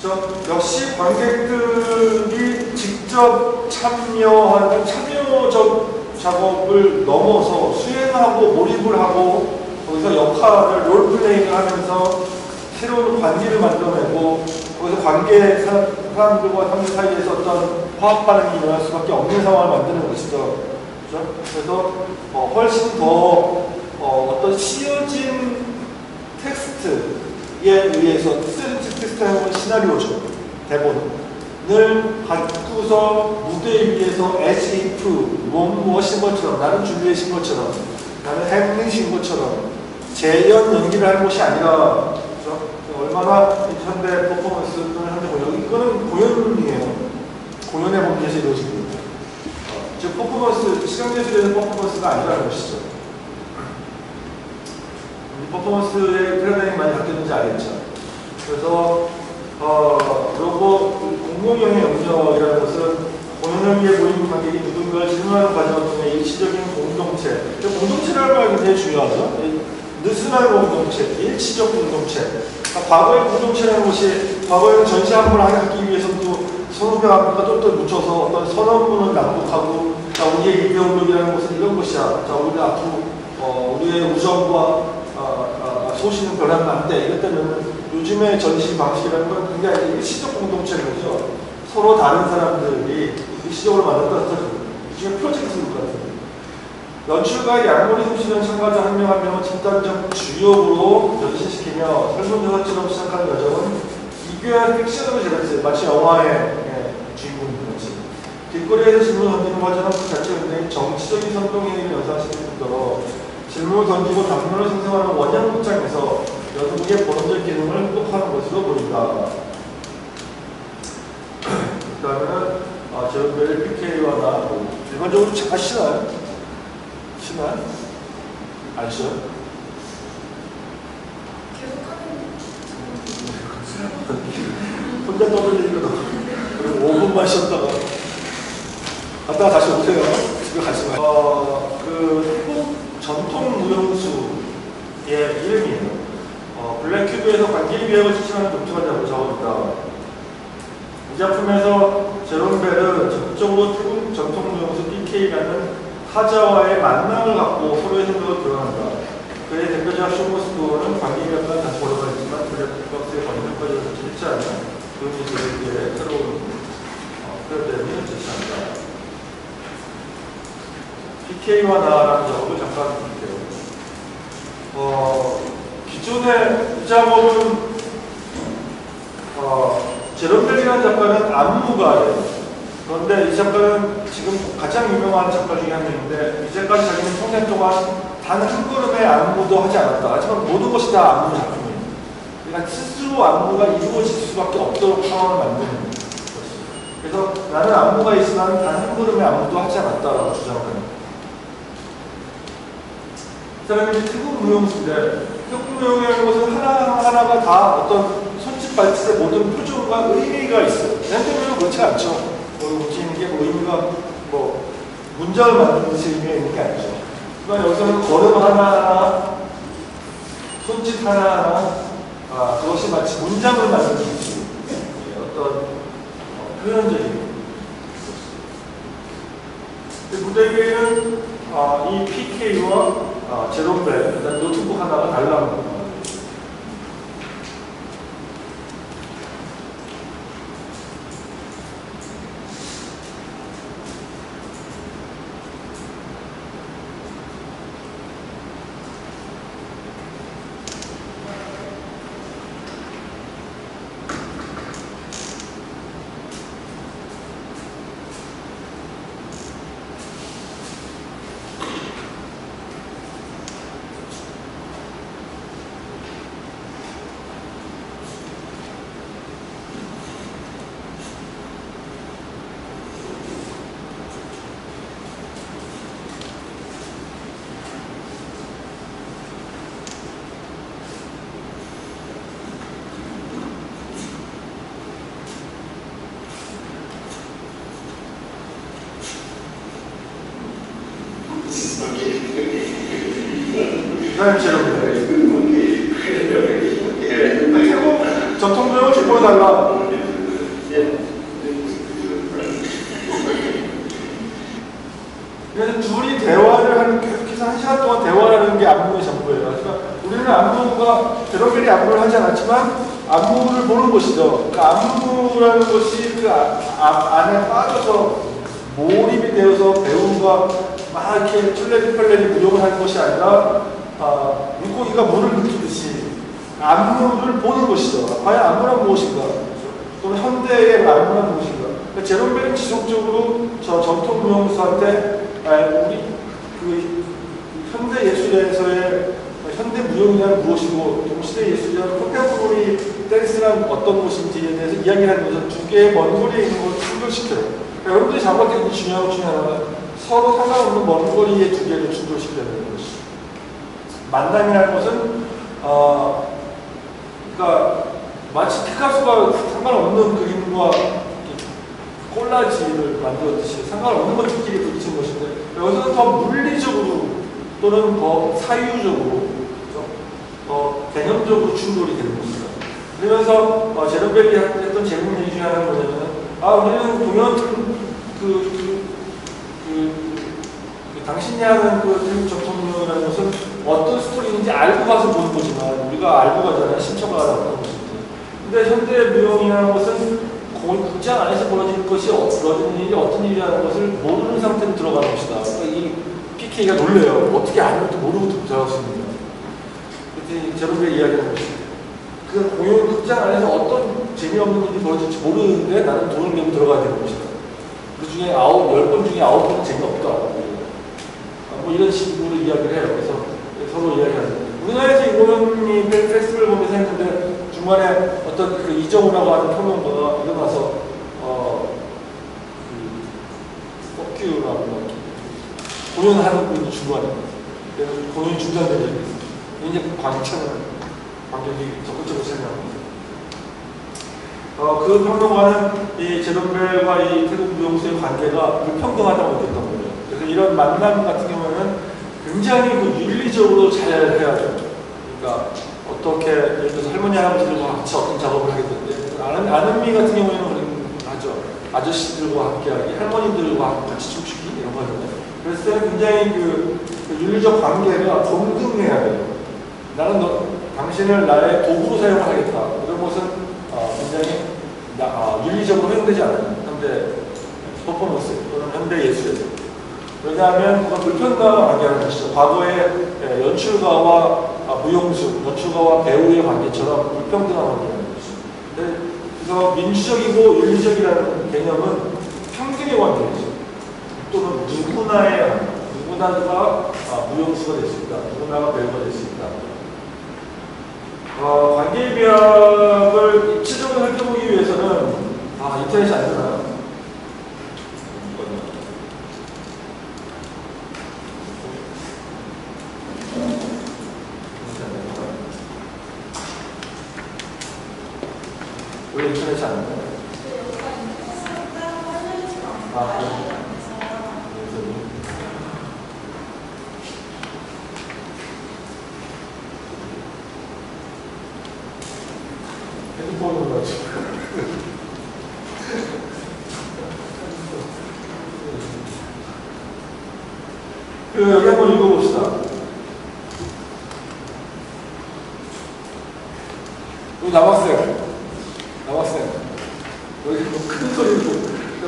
역시 관객들이 직접 참여하는 참여적 작업을 넘어서 수행하고 몰입을 하고 거기서 역할을 롤플레잉을 하면서 새로운 관계를 만들어내고 거기서 관계 사람들과 사람들 사이에서 어떤 화학 반응이 일어날 수밖에 없는 상황을 만드는 것이죠. 그렇죠? 그래서 훨씬 더 어떤 씌어진 텍스트에 의해서 텍스트라는 건 시나리오죠. 대본을 갖고서 무대 위에서 as if 무엇인 것처럼 나는 줄리엣인 것처럼 나는 햄릿인 것처럼 재연 연기를 하는 것이 아니라 그렇죠? 얼마나 현대 퍼포먼스 또는 현대 공연 이거는 공연이에요. 공연의 범위에서 이루어집니다. 즉 퍼포먼스 시각예술에서 퍼포먼스가 아니라는 것이죠. 퍼포먼스의 패러다임이 많이 바뀌었는지 알겠죠. 그래서 그리고 공공연의 영역이라는 것은 공연을 위해 모인 관객이 누군가를 질문하는 과정 중에 일시적인 공동체. 공동체라는 말이 굉장히 중요하죠. 느슨한 공동체, 일시적 공동체. 과거의 공동체라는 것이 과거에는 전시 한 번을 하기 위해서도 서너 명과 똘똘 묻혀서 어떤 선언문을 낭독하고 자 우리의 이병력이라는 것은 이런 것이야. 자 우리 앞으로 우리의 우정과 소신은 변하면 안 돼. 이것 때문에 요즘의 전시 방식이라는 건 굉장히 일시적 공동체인 거죠. 서로 다른 사람들이 일시적으로 만났다. 지금 프로젝트인 것 같아요. 연출가의 양머리 솜씨는 참가자 한 명 한 명을 집단적 주역으로 변신시키며 설문조사처럼 시작하는 여정은 이교한 픽션으로 제작했어요. 마치 영화의 주인공인 거지. 길거리에서 질문 던지는 과정은 그 자체 굉장히 정치적인 선동행위를 연상시킬 뿐더러 질문을 던지고 담론을 생성하는 원형 극장에서 연극의 본원적 기능을 회복하는 것으로 보인다. 그 다음에는 제롬벨 PK와 나 일반적으로 잘 아시나요? 시나요? 아시죠? 혼자 떠들리기도 그리고 5분만 쉬었다가 갔다가 다시 오세요. 집에 가지 마요. 태국 전통 무용수의 이름이에요. 블랙큐브에서 관계비약을 지칭하는 독특한 작업이다. 이 작품에서 제롬벨은 적극적으로 태국 전통 무용수 PK라는 타자와의 만남을 갖고 서로의 생각을 드러난다. 그의 대표적 쇼머스도어는 관계비약과는 다시 걸어가지만 블랙박스의 관계까지 설치했지 않은 무용수들에게 새로운 프로그램을 제시한다. PK와 나라는 작업을 잠깐 볼게요. 기존의 이 작업은 제롬벨이라는 작가는 안무가예요. 그런데 이 작가는 지금 가장 유명한 작가 중에 한 명인데 이제까지 자기는 평생 동안 단 한 걸음의 안무도 하지 않았다. 하지만 모든 것이 다 안무 작품이에요. 그러니까 스스로 안무가 이루어질 수밖에 없도록 상황을 만드는 것이죠. 그래서 나는 안무가 있으나 단 한 걸음의 안무도 하지 않았다라고 주장합니다. 이 사람이 태국 무용수인데 태국 무용이라는 것은 하나하나가 다 어떤 손짓 발짓의 모든 표정과 의미가 있어요. 현대 무용은 그렇지 않죠. 움직이는 게 의미가 문장을 만드는 듯이 의미가 있는 게 아니죠. 그러니까 여기서는 걸음 하나하나, 손짓 하나하나, 그것이 마치 문장을 만드는 듯이 어떤 표현적인 무대 위에는 이 PK와 제롬벨, 그다음 노트북 하나가 달라붙는 태국 전통무용을 좀 보여달라. 대화라는 게 안무의 전부예요. 하지만 우리는 안무가 제롬벨이 안무를 하지 않았지만 안무를 보는 것이죠. 그 안무라는 것이 그 안에 빠져서 몰입이 되어서 배우가 막 이렇게 쫄래기빨래기 무용을 하는 것이 아니라 물고기가 물을 느끼듯이 안무를 보는 것이죠. 과연 안무란 무엇인가? 또는 현대의 안무란 무엇인가? 그러니까 제롬벨은 지속적으로 저 전통 무용수한테 우리 그 현대 예술에서의 현대 무용이란 무엇이고 동시대 예술이란 컨템포러리 댄스란 어떤 것인지에 대해서 이야기하는 것은 두 개의 먼 거리에 있는 것을 충돌시켜요. 그러니까 여러분들이 잡아먹기 중요한 것 중에 하나는 서로 상관없는 먼 거리의 두 개를 충돌시키려는 것이. 만남이라는 것은 그러니까 마치 피카소가 상관없는 그림과 콜라지를 만들었듯이 상관없는 것들끼리 부딪힌 것인데 여기서는 더 물리적으로 또는 더 사유적으로 더 개념적으로 충돌이 되는 것이다. 그러면서 제롬벨이 했던 재밌는 얘기 중에 하나는 뭐냐면 우리는 공연 당신이 하는 그 태국 전통무용이라는 것은 어떤 스토리인지 알고 가서 보는 거지만 우리가 알고 가잖아요. 신청을 하러 어떤 것인지. 근데 현대 무용이라는 것은 극장 안에서 벌어지는 것이 벌어지는 일이 어떤 일이라는 것을 모르는 상태로 들어가는 것이다. 그러니까 이 PK가 놀래요. 어떻게 아무것도 모르고 들어갈 수 있느냐. 그때 제롬벨이 이야기하는 것이 그 공연 극장 안에서 어떤 재미없는 일이 벌어질지 모르는데 나는 돈을 내고 들어가야 되는 것이다. 그 중에 10번 중에 9번은 재미없다. 뭐 이런 식으로 이야기를 해요. 그래서 서로 이야기하는. 우리나라에서 이 공연이 페스티벌 보면서 했는데 중간에 어떤 그 이정우라고 하는 평론가가 일어나서 뻑큐라고 공연하는 분이 중간에 그래서 공연이 중단된 적이 있어요. 이제 관객이 적극적으로 참여합니다. 그 평론가는 이 제롬벨과 이 태국 무용수의 관계가 불평등하다고 느꼈던 거예요. 그래서 이런 만남 같은 경우에는 굉장히 윤리적으로 잘 해야죠. 그러니까 어떻게 예를 들어서 할머니 할아버지들과 같이 어떤 작업을 하게 되는데 아는미 같은 경우에는 하죠. 아저씨들과 함께하기, 할머니들과 같이 춤추기 이런 거거든요. 그랬을 때는 굉장히 그 윤리적 관계가 동등해야 돼요. 나는 당신을 나의 도구로 사용을 하겠다. 이런 것은 굉장히 윤리적으로 허용되지 않아요. 현대 퍼포먼스 또는 현대 예술에서. 왜냐하면 그건 불평등한 관계라는 것이죠. 과거의 연출가와 무용수, 연출가와 배우의 관계처럼 불평등한 관계라는 것이죠. 그래서 민주적이고 윤리적이라는 개념은 평등의 관계이죠. 또는 누구나가 무용수가 될 수 있다. 누구나가 배우가 될 수 있다. 관계비약을 입체적으로 살펴보기 위해서는 인터넷이 안 되나요? 왜 인터넷이 안 되나요? 핸드폰으로 가지고. 여기 한번 읽어봅시다. 여기 남학생. 여기 큰 소리로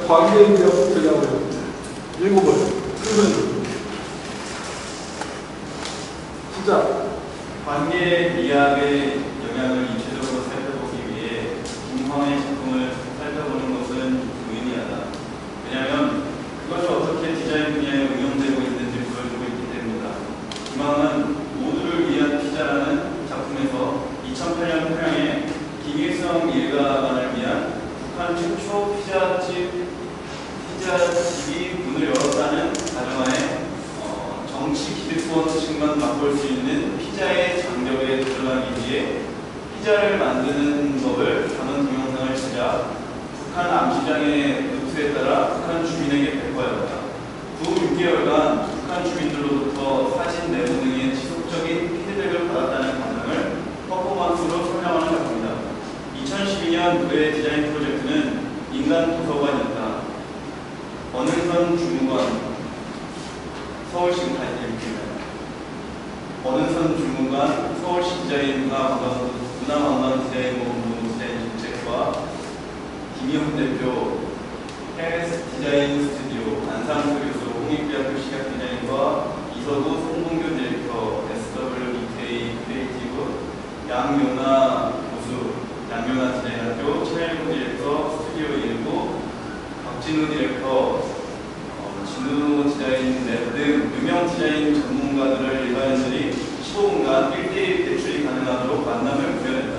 관계인데요. 저기 한번 읽어봐요. 큰 소리로. 진짜. 관계 미학의 영향을 입체적으로 살펴보기 위해 김황의 작품을 살펴보는 것은 유의미하다. 왜냐하면 그것이 어떻게 디자인 분야에 응용되고 있는지 보여주고 있기 때문이다. 김황은 모두를 위한 피자라는 작품에서 2008년 평양에 김일성 일가만을 위한 북한 최초 피자집이 문을 열었다는 가정하에 정치 기득권층만 맛볼 수 있는 피자의 장벽에 도전하기 위해 피자를 만드는 법을 담은 동영상을 제작, 북한 암시장의 루트에 따라 북한 주민에게 배포하였다. 후 6개월간 북한 주민들로부터 사진 내보 등의 지속적인 피드백을 받았다는 감상을 퍼포먼스로 설명하는 작품이다. 2012년 그의 디자인 프로젝트는 인간 도서관이었다. 어능선 주무관 서울시립입니다. 어른선 주무관, 서울시 디자인과 문화관광 디자인본부 디자인 정책과 김희훈 대표, 헬스 디자인 스튜디오, 안상수 교수, 홍익대학교 시각 디자인과 이서구 송봉규 디렉터, SWEK 크리에이티브, 양요나 교수, 양요나 디자인학교, 최일구 디렉터, 스튜디오 19, 박진우 디렉터, 진우 디자인 랩 등 유명 디자인 전문가들을 일반인들이 15분간 1대1 대출이 가능하도록 만남을 구현했다.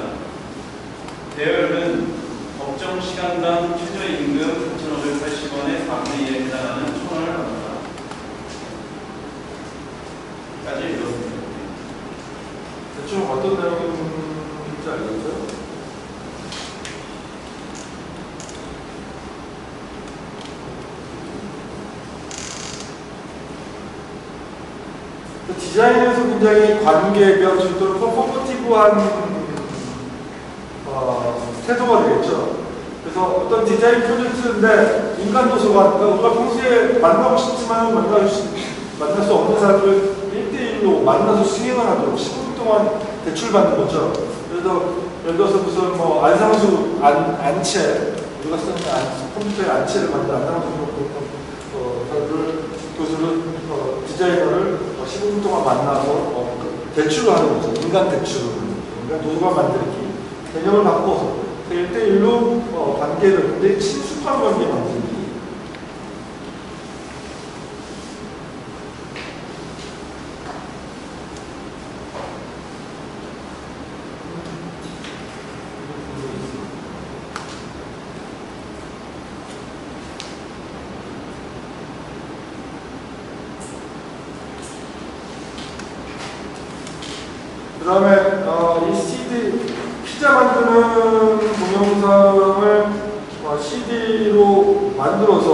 대여료는 법정 시간당 최저임금 4,580원의 4분의 1에 해당하는 1,000원을 받는다. 까지 읽었습니다. 대충 어떤 내용인지 알겠죠? 디자인에서 굉장히 관계변 또는 퍼포머티브한 태도가 되겠죠. 그래서 어떤 디자인 프로젝트인데 인간 도서관, 그러니까 우리가 평소에 만나고 싶지만 만날 수 없는 사람을 1대1로 만나서 수행을 하도록 15분 동안 대출받는 거죠. 그래서 예를 들어서 무슨 뭐 안상수 안채, 우리가 쓰는 컴퓨터에 안채를 만든 안상수 교수를 디자이너를 15분 동안 만나서 대출을 하는 거죠. 인간 대출을. 인간 도서관 만들기. 개념을 바꿔서 1대1로 관계를 굉장히 친숙한 관계 만들기. 그 다음에 이 CD 피자 만드는 동영상을 CD로 만들어서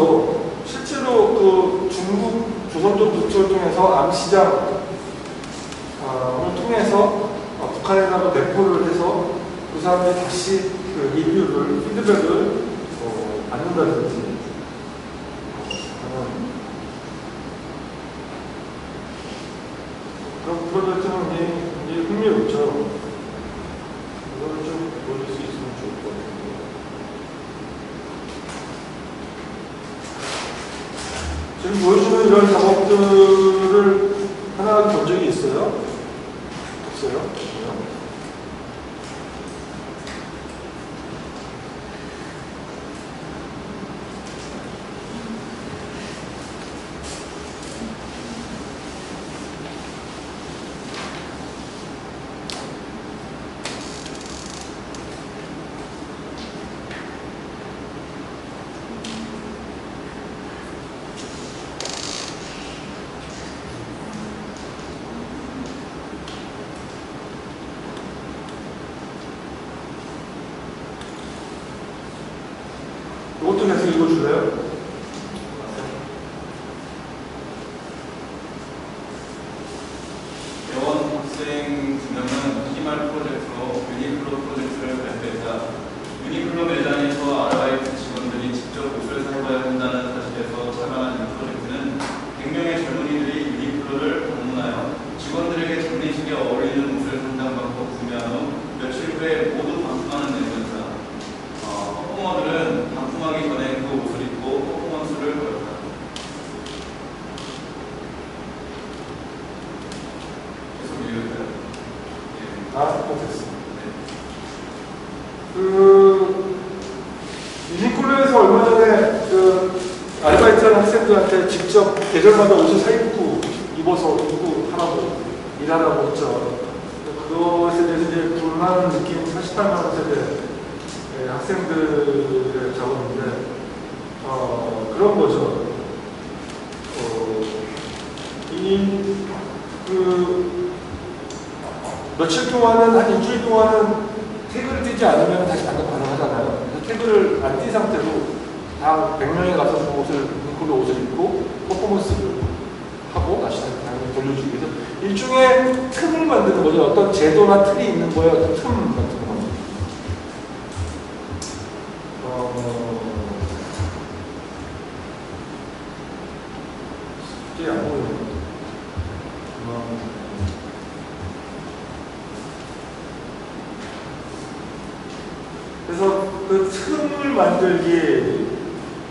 실제로 그 중국 조선족 부처를 통해서 암시장을 통해서 북한에다가 배포를 해서 그 사람들이 다시 그 리뷰를, 피드백을 받는다든지 그런 프로젝트는 굉장히 흥미롭죠. 이거를 좀 보여줄 수 있으면 좋을 것 같아요. 지금 보여주는 이런 작업들을 하나 본 적이 있어요? 없어요? 이것도 계속 읽어줄래요? 대원 학생 2명은 희말 프로젝트로 유니클로 프로젝트를 발표했다. 유니클로 매장에서 아르바이트 직원들이 직접 옷을 사입어야 한다는 사실에서 착안한 이 프로젝트는 100명의 젊은이들이 유니클로를 방문하여 직원들에게 장례식에 어울리는 옷을 상담받고 구매한 후 며칠 후에 모두 반품하는 내용이었다. 퍼포머들은 반품하기 전에 그 옷을 입고 퍼포먼스를 보였다. 계속 읽을까요? 됐어. 그 유니클로에서 얼마 전에 그 아르바이트하는 학생들한테 직접 계절마다 옷을 사입고 입어서 입고 하라고 일하라고 했죠. 그것에 대해서 이제 불만 느낀 48만 원 세대 학생들의 작업인데 그런 거죠. 며칠 동안은 한 일주일 동안은 태그를 띄지 않으면 다시 반납 가능하잖아요. 그래서 태그를 안 띈 상태로 다 100명에 가서 그 옷을 유니클로 옷을 입고 퍼포먼스를 하고 다시 당연히 돌려주기 위해서 일종의 틈을 만드는 거죠. 어떤 제도나 틀이 있는 거예요. 어떤 틈 같은 거. 이게 안 보여요. 그래서 그 틈을 만들기,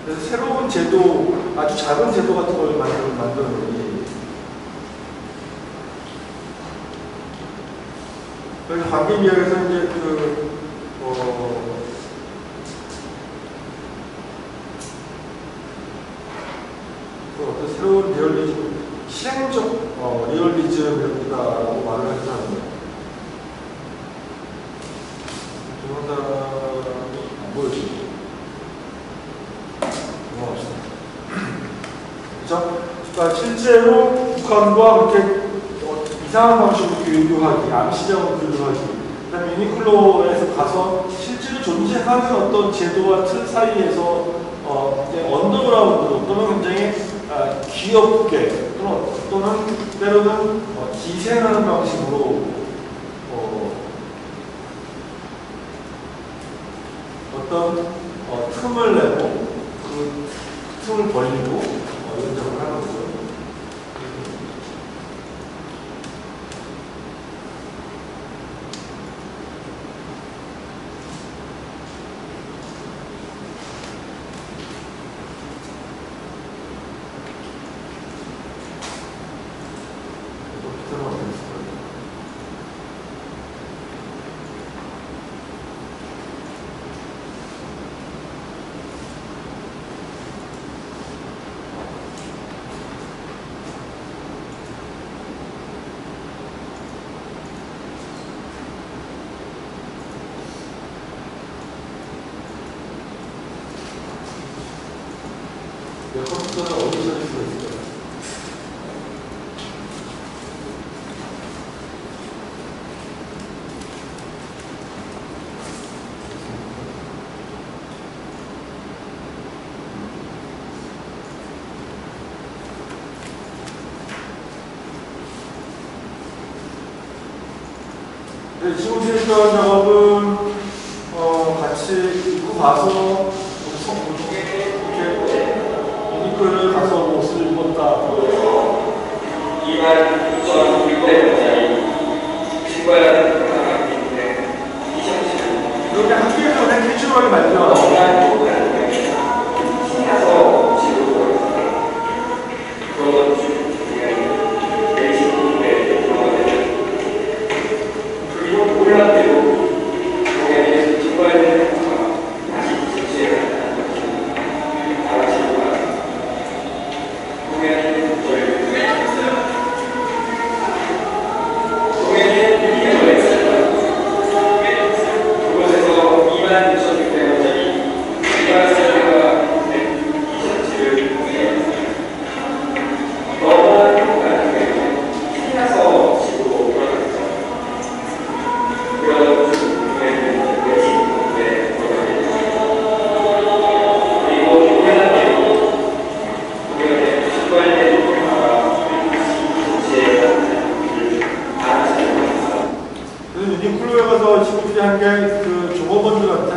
그래서 새로운 제도, 아주 작은 제도 같은 걸 만들어내기. 그래서 관계미학에서 이제 어떤 새로운 리얼리즘, 실행적 리얼리즘이라고 말을 하잖아요. 동영상이 안 보여지고. 넘어갑시다. 그죠? 그러니까 실제로 북한과 그렇게 이상한 방식으로 교류하기, 암시적으로 교류하기, 그 다음에 유니클로에서 가서 실제로 존재하는 어떤 제도와 틀 사이에서 언더그라운드로 또는 굉장히 귀엽게 또는 때로는 기생하는 방식으로 어떤 틈을 내고 그 틈을 벌리고 이런 작업을 하는 거죠. 컴퓨터는 어디서 쓸 수가 있을까요? 네, 지금 실시한 작업은 같이 입고 가서 유니클을 가서 옷을 입었다. 29,600원짜리 신고하는 강압기 때문에 이렇게 학교에서 그냥 캐주얼하게 만들어. 신나서 지금 그런 그리고 몰랐대도 공연에서 신고해야 되는 다시 실시해야 한다는 것을 다 같이 공연은 저희 그곳에서 26,600원짜리 일반세가 티셔츠를 구매했습니다. 너무나 행복한 중에 신나서 집으로 돌아갔죠. 그런 구매는 외식에 돌아가겠죠. 그리고 공연한 뒤로 공연에 신발에 돌아가 티셔츠에 그래서 유니클로에 가서 친구들이 한 게 그 종업원들한테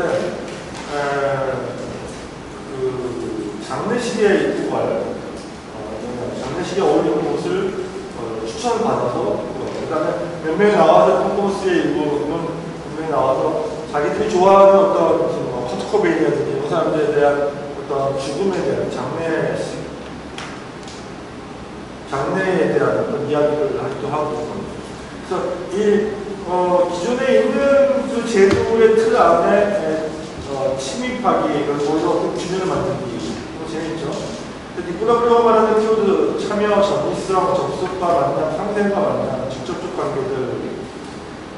그 장례식에 입고 갈 장례식에 어울리는 옷을 추천을 받아서 그 다음에 몇 명이 나와서 콩코스에 입고 몇 명이 나와서 자기들이 좋아하는 어떤 커트 코베인이라든지 이런 사람들에 대한 어떤 죽음에 대한 장례에 대한 어떤 이야기를 하기도 하고. 그래서 이 기존에 있는 그 제도의 틀 안에 침입하기, 거기서 어떤 균형을 만들기, 이거 재밌죠. 니콜라브레가 말하는 키워드, 참여, 전이성, 접속과 만남, 상생과 만남, 직접적 관계들.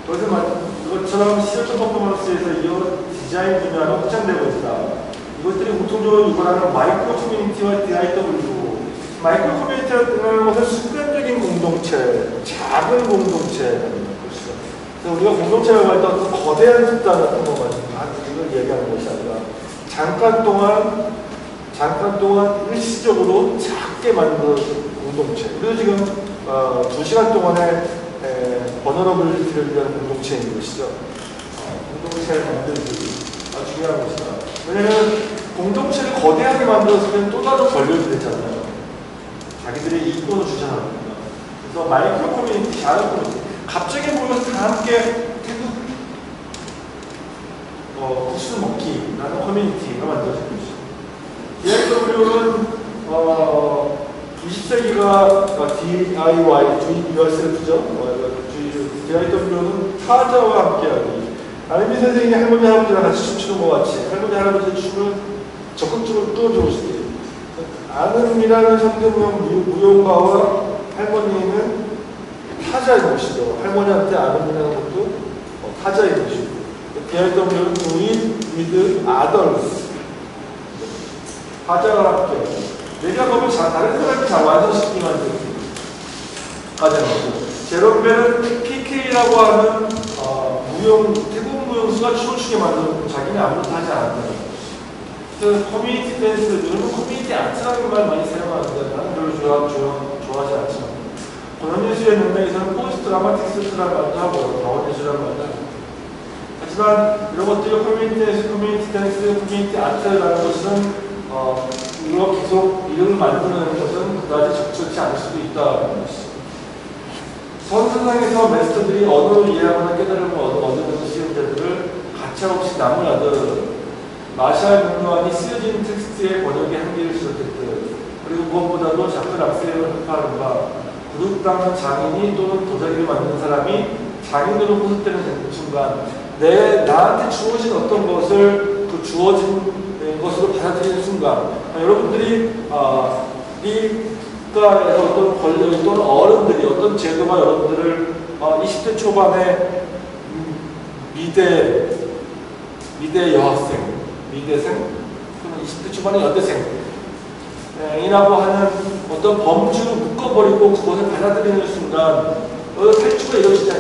그것처럼 시설적 퍼포먼스에서 이어 디자인 분야로 확장되고 있다. 이것들이 공통적으로 유발하는 마이크로 커뮤니티와 DIW. 마이크로 커뮤니티라는 것은 순간적인 공동체, 작은 공동체. 우리가 공동체라고 할 때 어떤 거대한 집단 같은 것만 이걸 얘기하는 것이 아니라 잠깐 동안 일시적으로 작게 만든 공동체. 그리고 지금 2시간 동안에 버너러블리티를 위한 공동체인 것이죠. 공동체를 만들기 아주 중요한 것이다. 왜냐하면 공동체를 거대하게 만들었으면 또 다른 권력이 되잖아요. 자기들의 이권을 주장합니다. 그래서 마이크로 커뮤니티, 작은 커뮤니티. 갑자기 보면 다 함께 태극, 국수 DIW라는 커뮤니티가 만들어진 것이죠. DIW는 20세기가 DIY, Do It Yourself죠. DIW는 타자와 함께하기. 아르미 선생님이 할머니 할아버지랑 같이 춤추는 것 같이 할머니 할아버지의 춤을 적극적으로 끌어주고 싶어요. 아름이라는 상대명 무용가와 할머니는 타자인 것이죠. 할머니한테 아름이라는 것도 타자인 것이고. DIW는 Do It With Others. 타자와 함께. 내가 보면 다른 사람이 잘 완성시키기 만드는 과정이고. 제롬벨은 PK라고 하는 태국 무용수가 춤을 추게 만들었고 자기는 아무것도 하지 않았다는 거죠. 그래서 커뮤니티 댄스, 요즘은 커뮤니티 아트라는 말 많이 사용하는데 나는 별로 좋아하지 않지만 권한예술의 맥락에서는 포스트 드라마틱스라는 말도 하고 다원예술이라는 말도 하고 하지만 이런 것들이 커뮤니티 댄스, 커뮤니티 댄스, 커뮤니티 아트라는 것은 이거 계속 이름을 만드는 것은 그다지 적절치 않을 수도 있다는 것이죠. 선세상에서 마스터들이 언어를 이해하거나 깨달음을 얻는 시험자들을 가차없이 나무라듯 마샬 문요한이 쓰여진 텍스트의 번역에 한계를 지적했듯 그리고 무엇보다도 자크 락셀을 흡파하는가 구둑당한 장인이 또는 도자기를 만드는 사람이 장인으로 호소되는 순간 나한테 주어진 어떤 것을 그 주어진 것으로 받아들이는 순간 여러분들이 국가에서 어떤 권력 또는 어른들이 어떤 제도가 여러분들을 20대 초반에 미대 여학생, 미대생, 또는 20대 초반의 여대생 이라고 하는 어떤 범주로 묶어버리고 그것을 받아들이는 순간 탈주가 이루어지지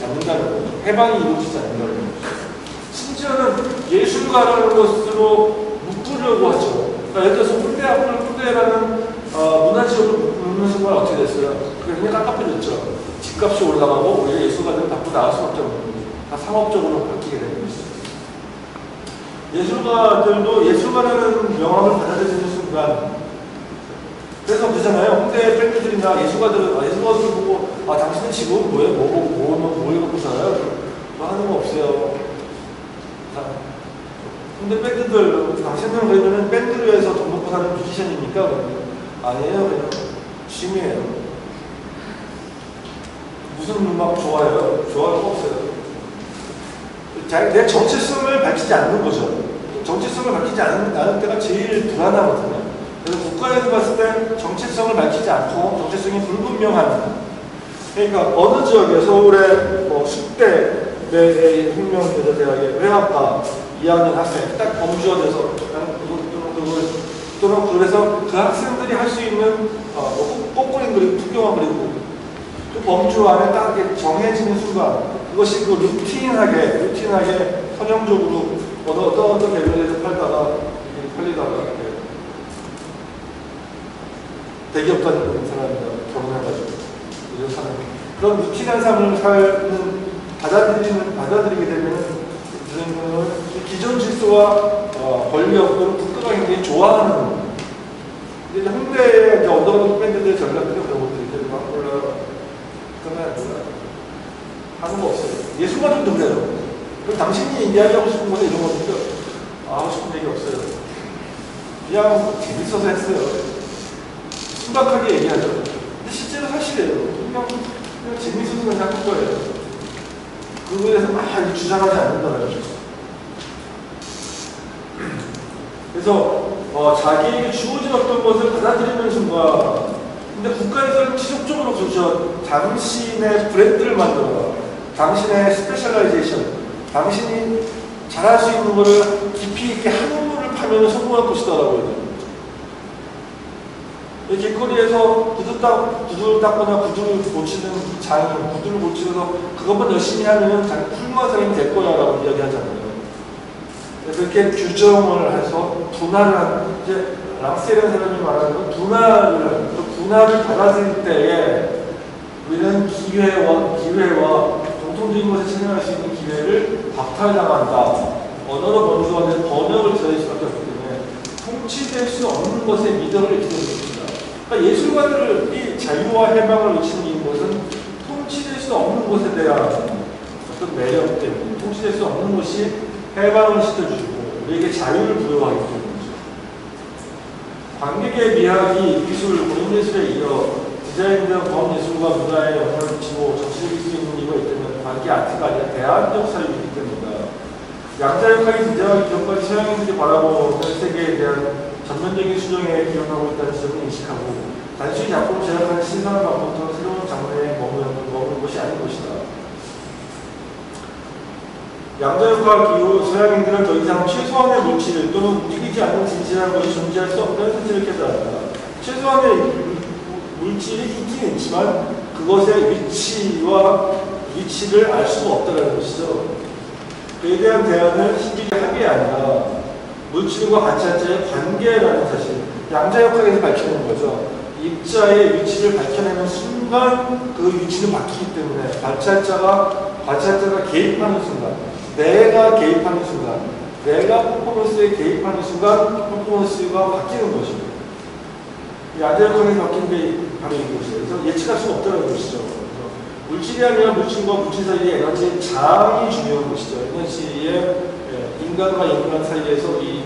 않는다는 거죠. 해방이 이루어지지 않는다는 거죠. 심지어는 예술가라는 것으로 묶으려고 하죠. 그러니까 예를 들어서 홍대 앞을 홍대라는 문화지역으로 묶는 순간 어떻게 됐어요? 그게 그냥 깝깝해졌죠. 집값이 올라가고 오히려 예술가들은 밖으로 나갈 수 없죠. 다 상업적으로 바뀌게 되는 것이죠. 예술가들도 예술가라는 명함을 받아들이는 순간 그래서 그러잖아요. 홍대 밴드들이나 예술가들 보고 당신은 지금 뭘 갖고 살아요? 뭐 하는 거 없어요. 홍대 밴드들 당신은 그러면 밴드로 해서 돈 먹고 사는 뮤지션입니까? 아니에요. 그냥 취미예요. 무슨 음악 좋아해요? 좋아할 거 없어요. 내 정체성을 밝히지 않는 거죠. 정체성을 밝히지 않는 때가 제일 불안하거든요. 그래서 국가에서 봤을 때 정체성을 밝히지 않고 정체성이 불분명한 그러니까 어느 지역에 서울의 숙대 내 혁명여자대학의 회화과 2학년 학생 딱 범주가 돼서 또는 그래서 그 학생들이 할 수 있는 꽃그림 그리고 풍경화 그리고 그 범주 안에 딱 이렇게 정해지는 순간 그것이 그 루틴하게 선형적으로 어떤 레벨에서 팔리다가 대기업 다니는 사람이랑 결혼해가지고 이런 사람 그런 루틴한 삶을 받아들이게 되면 기존 질서와 권력 또는 국가가 굉장히 좋아하는 근데 홍대의 언더그라운드 밴드들 전략들이 그런 것들이 막 그러면 하는 거 없어요. 예술가들도 그래요. 그럼 당신이 이야기하고 싶은 거는 이런 거니까 하고 싶은 얘기 없어요. 그냥 재밌어서 했어요. 심각하게 얘기하죠. 근데 실제로 사실이에요. 그냥 재밌어서 그냥 할 거예요. 그거에서 막 주장하지 않는다는 거죠. 그래서 자기에게 주어진 어떤 것을 받아들이는 순간 근데 국가에서는 지속적으로 그렇죠. 당신의 브랜드를 만들어 당신의 스페셜라이제이션 당신이 잘할 수 있는 거를 깊이 있게 한우물을 파면 성공할 것이다라고 길거리에서 구두 닦거나 구두를 고치는 장인, 구두를 고치면서 그것만 열심히 하면 자기 훌륭한 사람이 될 거야라고 이야기하잖아요. 그렇게 규정을 해서 분할을 이제 랑스라는 사람이 말하는 건 분할을 받아들일 때에 우리는 기회와 공통적인 것을 체념할 수 있는 기회를 박탈당한다. 언어로 번주하는 번역을 기다릴 수밖에 없기 때문에 통치될 수 없는 것에 미덕을 기대는 그러니까 예술가들이 자유와 해방을 외치는 이것은 통치될 수 없는 것에 대한 어떤 매력 때문에 통치될 수 없는 것이 해방을 시켜주고 우리에게 자유를 부여하기 때문이죠. 관객의 미학이 미술, 공예술에 이어 디자인 등 범예술과 문화에 영향을 미치고 정치적일 수 있는 이유가 있다면 관계 아트가 아니라 대안적 사유이기 때문이다. 양자역학이 등장하기 전까지 서양인들이 바라보는 세계에 대한 전면적인 수정에 기여하고 있다는 지점을 인식하고 단순히 작품을 제작하는 신선한 방법처럼 새로운 장르에 머무는 것이 아닌 것이다. 양자역학 이후 서양인들은 더 이상 최소한의 물질 또는 움직이지 않는 진실한 것이 존재할 수 없다는 사실을 깨달았다. 최소한의 물질이 있긴 있지만 그것의 위치를 알 수가 없다는 것이죠. 그에 대한 대안은 신비주의 합의가 아니라 물질과 가치자의 관계라는 사실, 양자역학에서 밝혀낸 거죠. 입자의 위치를 밝혀내는 순간 그 위치는 바뀌기 때문에 관찰자가 개입하는 순간, 내가 개입하는 순간, 내가 퍼포먼스에 개입하는 순간 퍼포먼스가 바뀌는 것이죠. 양자역학에서 바뀐 게 바로 이것이에요. 그래서 예측할 수가 없다는 것이죠. 물질이 아니라 물질과 물질 사이의 에너지의 장이 중요한 것이죠. 에너지의 인간과 인간 사이에서 이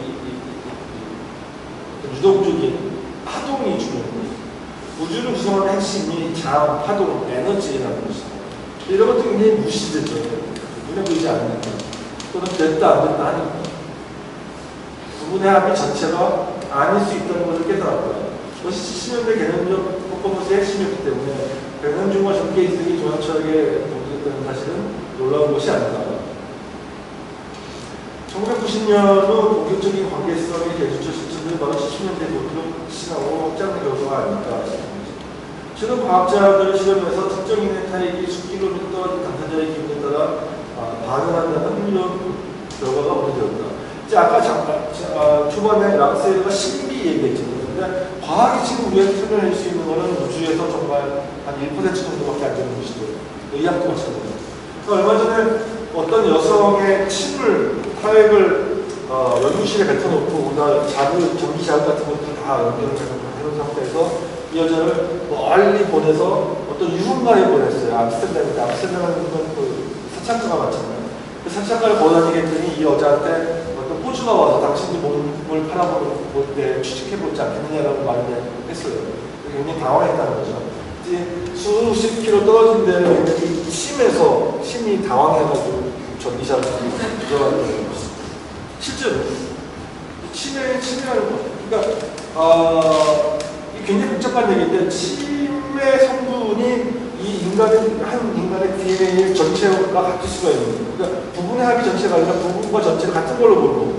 유동적인 파동이 중요한 것이죠. 우주를 구성하는 핵심이 장, 파동, 에너지라는 것이죠. 이런 것도 굉장히 무시되죠. 눈에 보이지 않는 것. 또는 됐다 안 됐다 하는 것. 부분의 합이 전체가 아닐 수 있다는 것을 깨달았고요. 그것이 70년대 개념적 퍼포먼스의 핵심이었기 때문에 백남준과 전개 이승이 조연철에게 동조했다는 사실은 놀라운 것이 아니다. 1990년은 본격적인 관계성의 대주체 실천을 바로 70년대 본격 시나고 확장된 결과가 아닐까 싶습니다. 최근 과학자들의 실험에서 특정인의 타액이 수킬로미터 당사자의 기분에 따라 반응한다는 흥미로운 결과가 보여졌다. 이제 아까 잠깐 초반에 랑세르가 신비 얘기했잖아요. 근데 과학이 지금 우리한테 설명할 수 있는 거는 우주에서 정말 한 1% 정도밖에 안 되는 것이죠. 의학도 마찬가지입니다. 얼마 전에 어떤 여성의 침을, 타액을 연구실에 뱉어놓고 전기 자극 같은 것들 다 연결을 해놓은 상태에서 이 여자를 멀리 보내서 어떤 유흥가에 보냈어요. 암스테르담인데 암스테르담은 그 사창가가 많잖아요. 그 사창가를 보다니게 했더니 이 여자한테 어떤 호주가 와서 당신이 몸을 팔아볼 때 취직해보지 않겠느냐라고 말을 했어요. 굉장히 당황했다는 거죠. 수십 킬로 떨어진 데는 이 침이 당황해가지고 전기샷을 들어가는 거예요. 실제로 침이라는 거. 그러니까 이게 굉장히 복잡한 얘기인데 침의 성분이 한 인간의 DNA 전체가 같을 수가 있는 거예요. 그러니까 부분의 합이 전체가 아니라 부분과 전체가 같은 걸로 보는 거고.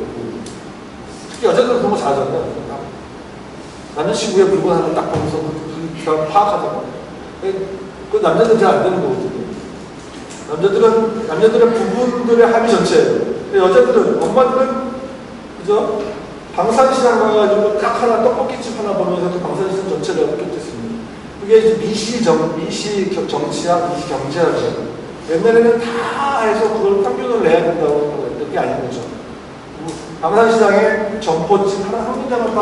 특히 여자들은 그런 거 잘하잖아요. 남자친구의 물건 하나 딱 보면서 그걸 파악하잖아요. 그 남자들은 잘 안 되는 거거든요. 남자들은 부분들의 합이 전체예요. 여자들은, 엄마들은, 그죠? 방산시장 가가지고 딱 하나, 떡볶이집 하나 보면서 그 방산시장 전체를 꿰뚫습니다. 그게 미시정치학, 미시경제학이에요. 옛날에는 다 해서 그걸 평균을 내야 된다고 했던 게 아닌 거죠. 방산시장에 점포집 하나 한 문장을 딱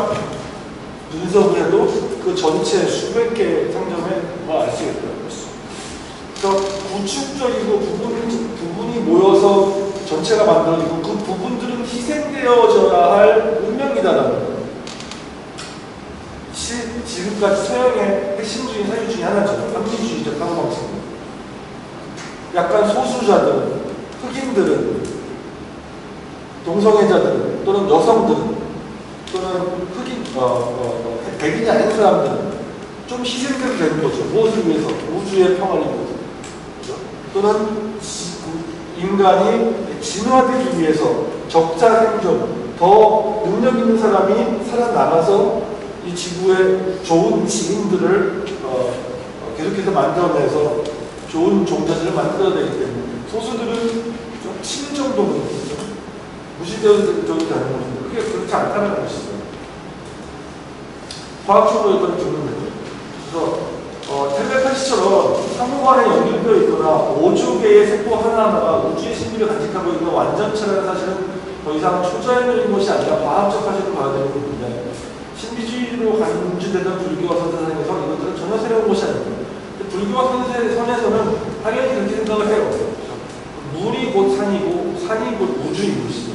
분석을 해도 그 전체 수백 개 상점에 알 수 있다는 것이죠. 그러니까 구축적이고 부분이 모여서 전체가 만들어지고 그 부분들은 희생되어져야 할 운명이다라는 거예요. 지금까지 서양의 핵심적인 사유 중에 하나죠. 합리주의적 사고방식입니다. 약간 소수자들은, 흑인들은, 동성애자들은, 또는 여성들은, 또는 백인이 아닌 사람들은 좀 희생돼도 되는 거죠. 무엇을 위해서? 우주의 평화를 위해서. 그렇죠? 또는 인간이 진화되기 위해서 적자 생존, 더 능력 있는 사람이 살아남아서 이 지구의 좋은 지인들을 계속해서 만들어내서 좋은 종자들을 만들어야 되기 때문에 소수들은 좀 칠 정도는 무시되어도 되는 것인데 그게 그렇지 않다는 것이죠. 과학적으로 이걸 듣는 거죠. 그래서 텔레파시처럼 상호간에 연결되어 있거나 5조 개의 세포 하나하나가 우주의 신비를 간직하고 있는 완전체라는 사실은 더 이상 초자연적인 것이 아니라 과학적 사실을 봐야 되는 부분인데 신비주의로 간주되던 불교와 선세상에서 이것들은 전혀 새로운 것이 아닙니다. 불교와 선에서는 당연히 그렇게 생각을 해요. 물이 곧 산이고 산이 곧 우주인 것이죠.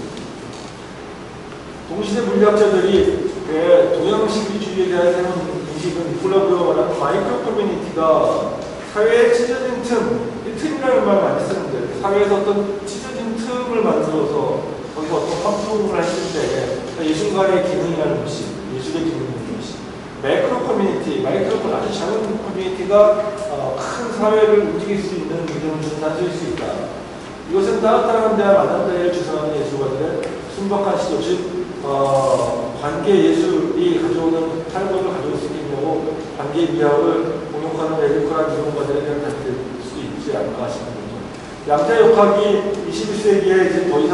동시대 물리학자들이 동양시비주의에 대한 새로운 인식은 니콜라우가 말하는 마이크로 커뮤니티가 사회에 찢어진 틈이라는 말을 많이 쓰는데 사회에서 어떤 찢어진 틈을 만들어서 거기서 어떤 활동을 했을 때 예술가의 기능이라는 것이 예술의 기능이라는 것이 매크로 커뮤니티, 마이크로 아주 작은 커뮤니티가 큰 사회를 움직일 수 있는 기능을 주는 단서일 수 있다. 이것은 따뜻한 데와 만난 데를 주장하는 예술가들의 순박한 시도, 즉 관계 예술이 가져오는 탈거를 가져올 수 있겠냐고 관계 미학을 공격하는 레디컬한 이론가들에 대한 단서일 수 있지 않을까 싶은 거죠. 양자 역학이 21세기에 이제 더 이상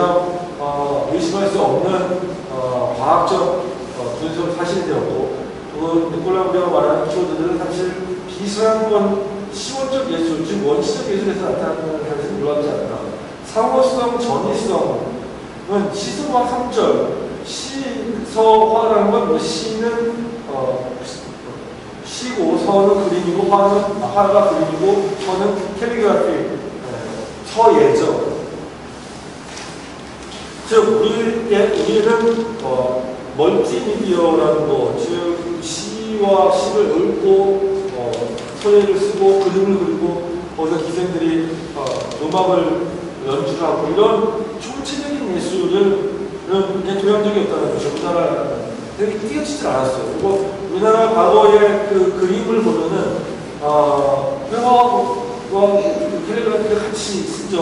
의심할 수 없는 과학적 분석 사실이 되었고, 그 니콜라우가 말하는 키워드들은 사실 비슷한 건 시원적 예술, 즉 원시적 예술에서 나타나는 것은 놀랍지 않다. 상호성, 전이성은 시소와 상절, 시서화라는 건 시는 시고 서는 그림이고 화가 그림이고 서는 캘리그라피 서예죠. 즉 우리는 멀티미디어라는 거, 즉 시와 시를 읽고 서예를 쓰고 그림을 그리고 거기서 기생들이 음악을 연주를 하고 이런 총체적인 예술은 동양적이었다는 거죠. 우리나라는 되게 뛰어치질 않았어요. 그리고 우리나라 과거의 그 그림을 보면은 회화와 캘리그라피를 같이 쓰죠.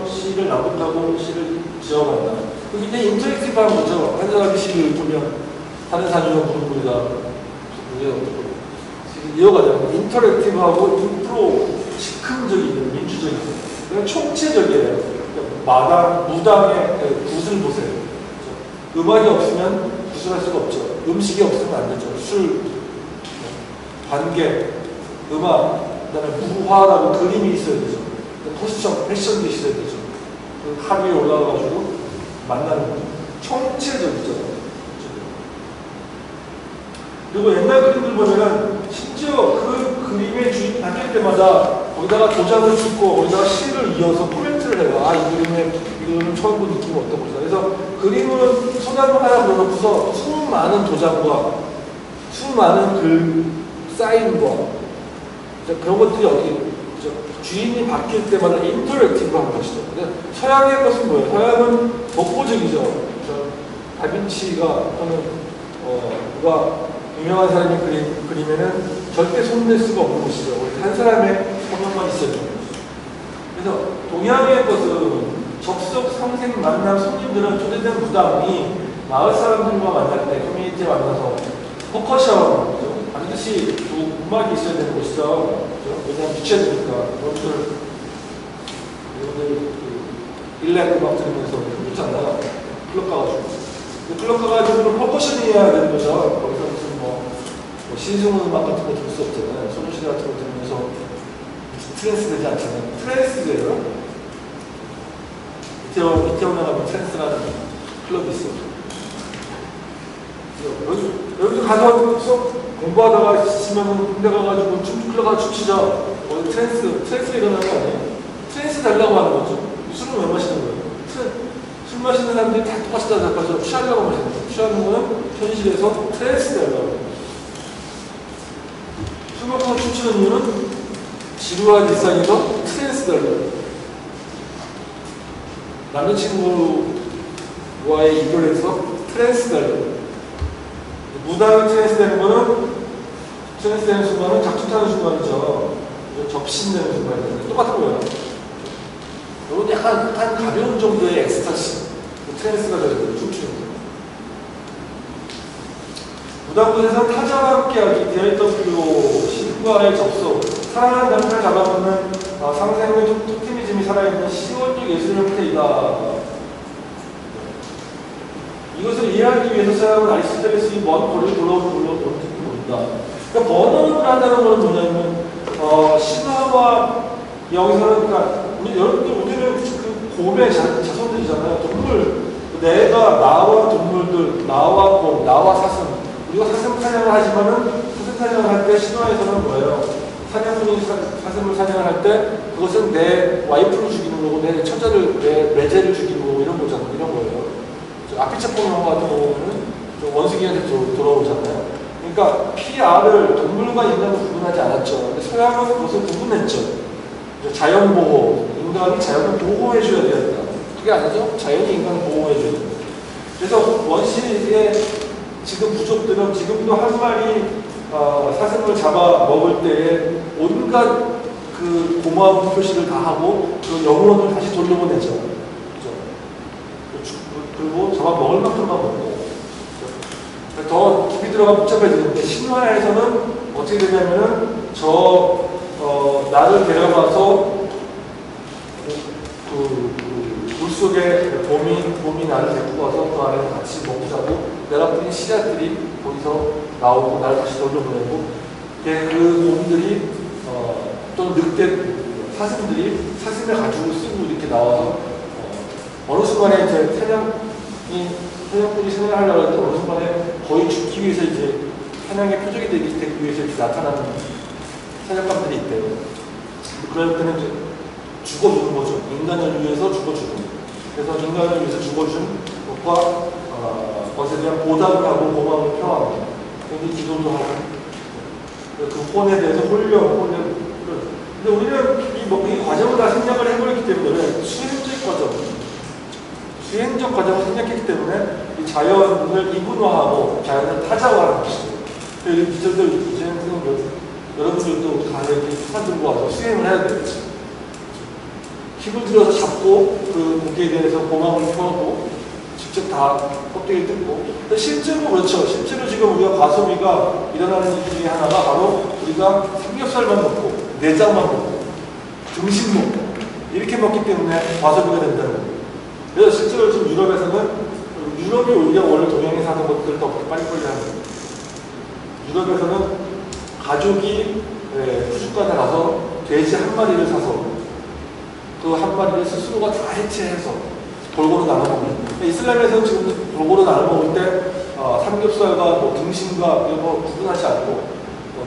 시를 낭독하고 시를 지어간다. 굉장히 인터랙티브한 거죠. 한 사람이 시를 읽으면 다른 사람이 부르고리다 이어가죠. 인터랙티브하고 인프로 즉흥적인 민주적인 그냥 총체적이에요. 무당의 굿을 보세요. 음악이 없으면 구술할 수가 없죠. 음식이 없으면 안 되죠. 술, 관계, 음악, 그다음에 무화라고 그림이 있어야 되죠. 포스션, 패션도 있어야 되죠. 그 합의에 올라가가지고 만나는 거죠. 총체적이죠. 그리고 옛날 그림들 보면은 심지어 그 그림의 주인이 바뀔 때마다 거기다가 도장을 찍고 거기다가 시를 이어서 코멘트를 해요. 이 그림의 이거는 처음 본 느낌이 어떤 것이다. 그래서 그림은 소나무 하나 그려놓고서 수많은 도장과 수많은 글 사인과 그런 것들이 어떻게 주인이 바뀔 때마다 인터랙티브한 것이죠. 서양의 것은 뭐예요? 서양은 독보적이죠. 다빈치가 하는 누가 유명한 사람이 그림에는 절대 손댈 수가 없는 것이죠. 한 사람의 성형만 있어야 되는 것이죠. 그래서 동양의 것은 접속, 상생, 만남, 손님들은 초대된 무당이 마을 사람들과 만날 때 커뮤니티에 만나서 퍼커션, 반드시 음악이 있어야 되는 것이죠. 왜냐하면 유치해지니까 여러분들 일렉 음악 들으면서 그렇잖아요. 클럽 가가지고. 클럽 가가지고 퍼커션이 해야 되는 거죠. 거기서 무슨 신승훈 음악 같은 거 들을 수 없잖아요. 소녀시대 같은 거 들으면서 트랜스 되지 않잖아요. 트랜스 돼요. 이태원에 가면 트랜스라는 클럽이 있어요. 여기도 가서 수업 공부하다가 지치면 군대 가가지고 클럽 가서 춤추죠. 트랜스 일어나는 거 아니에요? 트랜스 달라고 하는 거죠. 술은 왜 마시는 거예요? 술 마시는 사람들이 다 똑같이 다가서 취하려고 마시는 거예요. 취하는 거는 현실에서 트랜스 달라고 해요. 술 먹고 춤추는 이유는 지루한 일상에서 트랜스 달라고. 남자친구와의 이별에서 트랜스 달라고. 무당이 트랜스 되는 거는 트랜스 되는 순간은 작두타는 순간이죠. 접신되는 순간이죠. 똑같은 거예요. 여러분 약간 가벼운 정도의 엑스타시 트랜스가 되는 거예요. 춤추는 거. 무당분에서 타자와 함께하기, DIW 신과의 접속, 사랑하는 남편을 잡아보는 상생의 토티미즘이 살아있는 시원적 예술 형태이다. 이것을 이해하기 위해서 사람은 아리스토텔레스의 먼 거리를 돌아온다. 그러니까 번호를 한다는 것은 뭐냐면 신화와 여기서는 그러니까 우리는 그 곰의 자손들이잖아요. 동물, 내가 나와 동물들, 나와 곰, 나와 사슴. 우리가 사슴 사냥을 하지만은 사슴 사냥을 할 때 신화에서는 뭐예요? 사냥꾼이 사슴을 사냥을 할 때 그것은 내 와이프를 죽이는 거고 내 처자를 내 매제를 죽이는 거고 이런 거잖아요. 이런 거예요. 아피체폰 영화 같은 경우는 원숭이한테 돌아오잖아요. 그러니까 PR을 동물과 인간을 구분하지 않았죠. 근데 서양은 그것을 구분했죠. 자연보호, 인간이 자연을 보호해줘야 된다. 그게 아니죠. 자연이 인간을 보호해줘야 된다. 그래서 원시의 지금 부족들은 지금도 한 마리 사슴을 잡아 먹을 때에 온갖 그 고마운 표시를 다 하고 그 영혼을 다시 돌려보내죠. 그렇죠? 그리고 잡아 먹을 만큼만 먹고. 더 깊이 들어가 복잡해지는데 신화에서는 어떻게 되냐면은 나를 데려가서 물속에 봄이 나를 데리고 와서 그 안에서 같이 먹고 자고 내가 뿌린 씨앗들이 거기서 나오고 나를 다시 돌려보내고 그 곰들이 또는 늑대 사슴들이 사슴의 가죽을 쓰고 이렇게 나와서 어느 순간에 이제 사냥꾼이 사냥하려고 할 때 어느 순간에 거의 죽기 위해서 이제 사냥의 표적이 되기 위해서 이렇게 나타나는 사냥감들이 있대요. 그럴 때는 이제 죽어주는 거죠. 인간을 위해서 죽어주는. 그래서 인간을 위해서 죽어준 것과 것에 대한 보답을 하고 고마움을 표하고 그리고 기도도 하고 그 혼에 대해서 근데 우리는 이 과정을 다 생략을 해버렸기 때문에 수행적 과정을 생략했기 때문에 이 자연을 이분화하고 자연을 타자화하는 것이죠. 여러분들도 다 이렇게 수산 들고 와서 수행을 해야 되겠죠. 힘을 들여서 잡고 그 무게에 대해서 고마움을 표하고 직접 다 껍데기를 뜯고. 근데 실제로 그렇죠. 실제로 지금 우리가 과소비가 일어나는 이유 중에 하나가 바로 우리가 삼겹살만 먹고 내장만 먹고 등심 먹고 이렇게 먹기 때문에 과소비가 된다는 거예요. 그래서 실제로 지금 유럽이 오히려 원래 동양에 사는 것들을 더 빨리빨리 하는 거예요. 유럽에서는 가족이 푸주간에 가서 돼지 한 마리를 사서 그 한 마리를 스스로가 다 해체해서 골고루 나눠 먹는. 이슬람에서는 지금 골고루 나눠 먹을 때 삼겹살과 등심과 구분하지 않고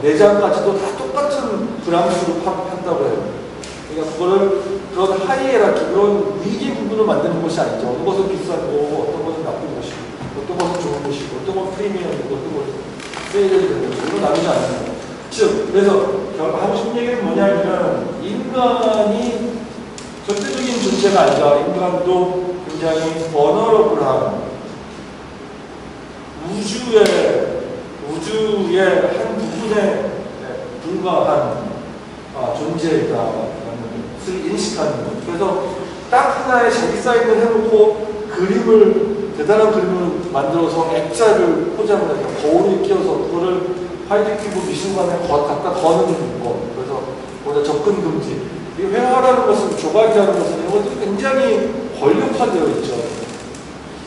내장까지도 다 똑같은 그람수로 판다고 해요. 그러니까 그런 하이에라키, 그런 위계 구분을 만드는 것이 아니죠. 어떤 것은 비싼 거고, 어떤 것은 나쁜 것이고, 어떤 것은 좋은 것이고, 어떤 것은 프리미엄이고, 어떤 것은 세일이 되는 것이고, 이걸 나누지 않는 거예요. 즉, 그래서 하고 싶은 얘기는 뭐냐면 인간이 절대적인 존재가 아니라 인간도 굉장히 버너러블한 우주의 한 부분에 불과한 존재다라는 것을 인식하는 것. 그래서 딱 하나의 자기 사인을 해놓고 대단한 그림을 만들어서 액자를 포장을 해서 거울을 끼워서 그거를 화이트 큐브 미술관에 갖다 거는 것. 그래서 거기다 접근 금지. 이 회화라는 것은 조각이라는 것은 이것들이 굉장히 권력화되어 있죠.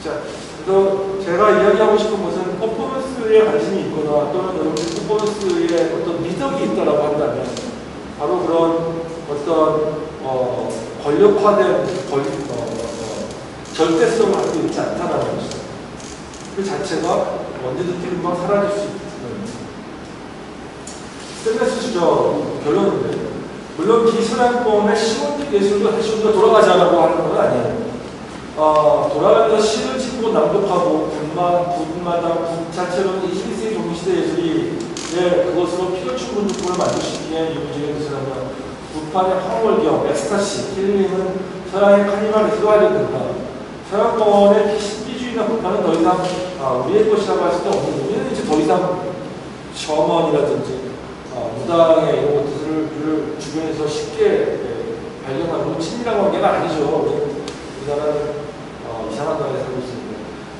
자, 그래서 제가 이야기하고 싶은 것은 퍼포먼스에 관심이 있거나 또는 여러분들 퍼포먼스에 어떤 미덕이 있다라고 한다면 바로 그런 어떤 권력화된 절대성을 갖고 있지 않다는 것이죠. 그 자체가 언제든지 금방 사라질 수 있는 스탠레스 수저 결론인데 물론 기술학범의 시원틱 예술도 다시 우리가 돌아가자라고 하는 건 아니에요. 돌아가면서 시를 짓고 낭독하고 군마다 군 자체로는 21세기 동시대 예술이 그것으로 피로충 군주품을 만들시기에 이루어지는 것을 하면 북한의 황홀경, 엑스타시, 힐링은 서양의 카니발에 들어가야 된다. 서양권의 신비주의나 북한은 더 이상 우리의 것이라고 할 수도 없는 우리는 이제 더 이상 셔먼이라든지 무당의 이런 것들을 주변에서 쉽게 발견하고 친밀한 관계가 아니죠. 우리나라는 이상한 나라에 살고 있습니다.